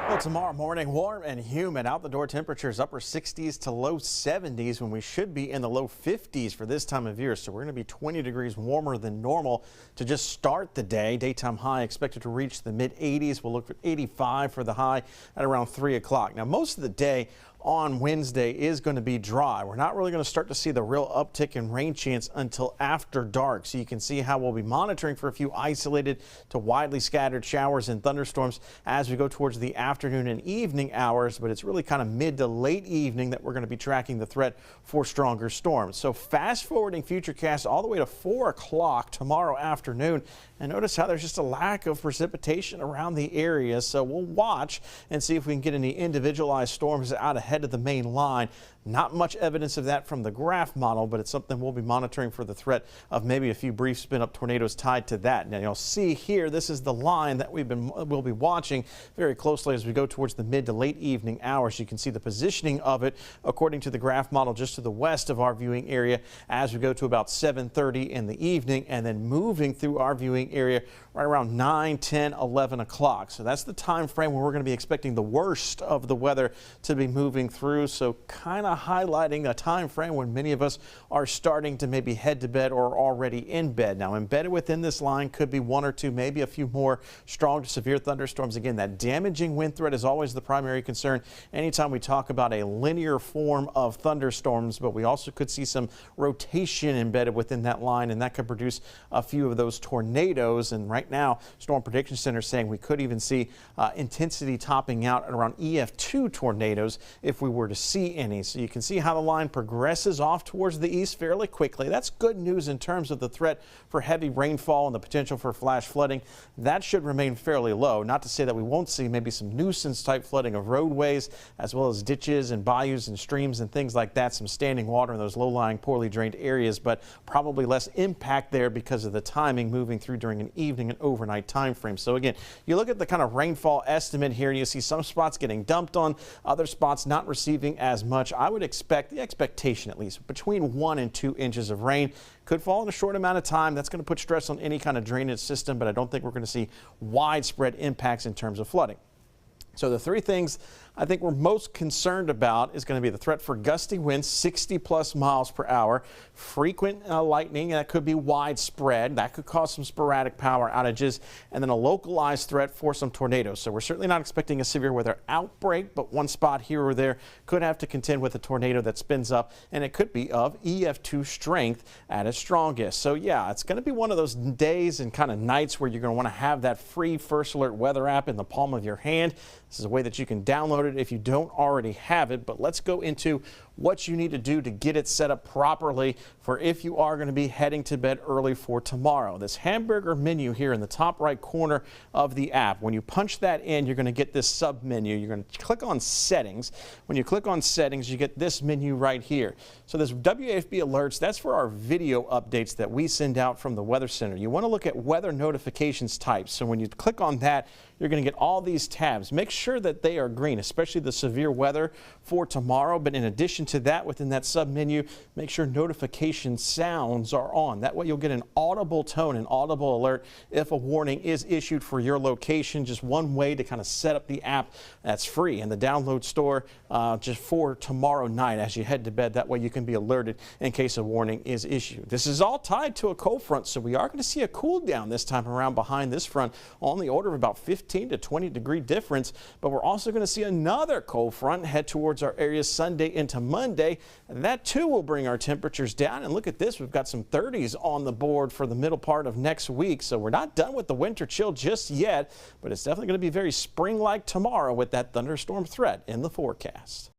Well, tomorrow morning, warm and humid. Out the door temperatures upper 60s to low 70s when we should be in the low 50s for this time of year. So we're going to be 20 degrees warmer than normal to just start the day. Daytime high expected to reach the mid 80s. We'll look for 85 for the high at around 3 o'clock. Now, most of the day on Wednesday is going to be dry. We're not really going to start to see the real uptick in rain chance until after dark. So you can see how we'll be monitoring for a few isolated to widely scattered showers and thunderstorms as we go towards the afternoon and evening hours. But it's really kind of mid to late evening that we're going to be tracking the threat for stronger storms. So fast forwarding futurecast all the way to 4 o'clock tomorrow afternoon. And notice how there's just a lack of precipitation around the area. So we'll watch and see if we can get any individualized storms out ahead of the main line. Not much evidence of that from the graph model, but it's something we'll be monitoring for the threat of maybe a few brief spin-up tornadoes tied to that. Now you'll see here, this is the line that we'll be watching very closely as we go towards the mid to late evening hours. You can see the positioning of it according to the graph model just to the west of our viewing area as we go to about 7:30 in the evening, and then moving through our viewing area right around 9, 10, 11 o'clock. So that's the time frame where we're going to be expecting the worst of the weather to be moving through. So kind of highlighting a time frame when many of us are starting to maybe head to bed or already in bed. Now, embedded within this line could be one or two, maybe a few more strong to severe thunderstorms. Again, that damaging wind threat is always the primary concern anytime we talk about a linear form of thunderstorms, but we also could see some rotation embedded within that line, and that could produce a few of those tornadoes. And right now, Storm Prediction Center is saying we could even see intensity topping out at around EF2 tornadoes if we were to see any. So you can see how the line progresses off towards the east fairly quickly. That's good news in terms of the threat for heavy rainfall and the potential for flash flooding. That should remain fairly low. Not to say that we won't see maybe some nuisance type flooding of roadways as well as ditches and bayous and streams and things like that. Some standing water in those low-lying, poorly drained areas, but probably less impact there because of the timing moving through during an evening and overnight time frame. So again, you look at the kind of rainfall estimate here and you see some spots getting dumped on, other spots not receiving as much. I would expect, the expectation at least, between 1 and 2 inches of rain. Could fall in a short amount of time. That's going to put stress on any kind of drainage system, but I don't think we're going to see widespread impacts in terms of flooding. So the three things I think we're most concerned about is going to be the threat for gusty winds, 60+ miles per hour, frequent lightning, that could be widespread. That could cause some sporadic power outages, and then a localized threat for some tornadoes. So we're certainly not expecting a severe weather outbreak, but one spot here or there could have to contend with a tornado that spins up, and it could be of EF2 strength at its strongest. So yeah, it's going to be one of those days and kind of nights where you're going to want to have that free First Alert weather app in the palm of your hand. This is a way that you can download it if you don't already have it, but let's go into what you need to do to get it set up properly for if you are going to be heading to bed early for tomorrow. This hamburger menu here in the top right corner of the app, when you punch that in, you're going to get this sub menu. You're going to click on settings. When you click on settings, you get this menu right here. So this WAFB alerts, that's for our video updates that we send out from the Weather Center. You want to look at weather notifications types. So when you click on that, you're going to get all these tabs. Make sure that they are green, especially the severe weather for tomorrow. But in addition to that, within that sub menu, make sure notification sounds are on. That way you'll get an audible tone, an audible alert if a warning is issued for your location. Just one way to kind of set up the app that's free in the download store just for tomorrow night as you head to bed. That way you can be alerted in case a warning is issued. This is all tied to a cold front, so we are going to see a cool down this time around behind this front on the order of about 15 to 20 degree difference, but we're also going to see another cold front head towards our areas Sunday into Monday. That too will bring our temperatures down, and look at this, we've got some 30s on the board for the middle part of next week. So we're not done with the winter chill just yet, but it's definitely going to be very spring-like tomorrow with that thunderstorm threat in the forecast.